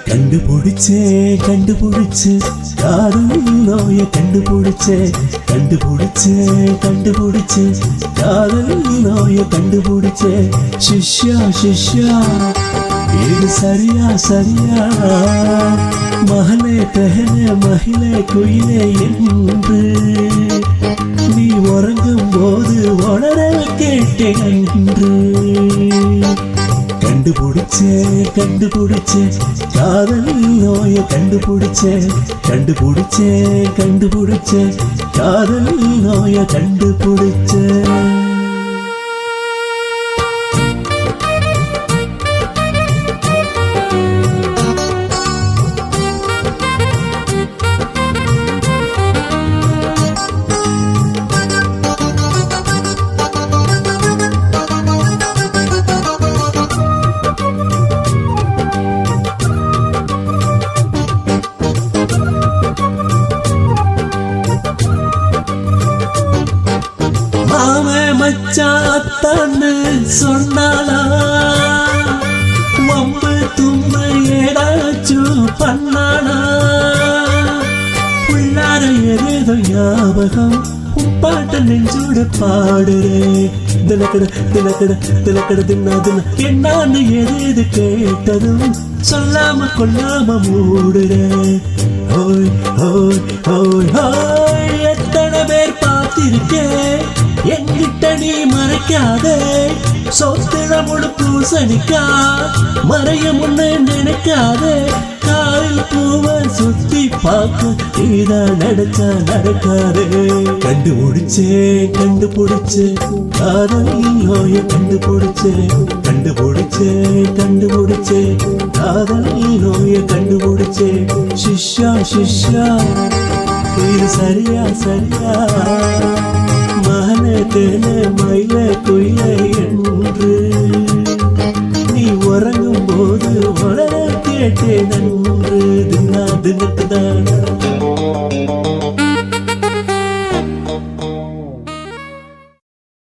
கண்டுபிடிச்சே கண்டுபிடிச்சு காதல் நோய கண்டுபிடிச்சே கண்டுபிடிச்சே கண்டுபிடிச்சு காதல் நோய கண்டுபிடிச்சே சிஷ்யா சிஷ்யா இது சரியா சரியா மகளே பெஹனே மகிழே குயிலே என்று நீ உறங்கும் போது உணர கேட்டேன் என்று கண்டுபிடிச்சே கண்டுபிடிச்சே காதல் நோய கண்டுபிடிச்சே கண்டுபிடிச்சே கண்டுபிடிச்சே காதல் நோய கண்டுபிடிச்சே மச்சாத்தான்னு சொன்னாலா வம்பு தும்பு ஏதாச்சும் பண்ணானா உள்ளார ஏதோ ஞாபகம் உப்பாட்ட நெஞ்சோட பாடுறே தினக்கட தினக்கட தினக்கட தின்னா தின என்னான்னு எது கேட்டதும் சொல்லாம கொல்லாம மூடுறே ஓய் ஓய் ஓய் ஓய் எத்தனை பேர் பார்த்திருக்கேன் என்கிட்ட நீ மறைக்காதே சொத்திர முழு பூசணிக்கா மறைய முன்னு நினைக்காதே காலில் பூவை சுத்தி பார்க்க நீதான் நடச்சா நடக்காதே கண்டுபிடிச்சே கண்டுபிடிச்சே காதல் நோய கண்டுபிடிச்சே கண்டுபிடிச்சே கண்டுபிடிச்சே காதல் நோய கண்டுபிடிச்சே சிஷ்யா சிஷ்யா இது சரியா சரியா மகனே தேனே மயிலே குயிலே என்று நீ உறங்கும் போது உணர கேட்டேன் நன்று தின்னா தினக்குதான்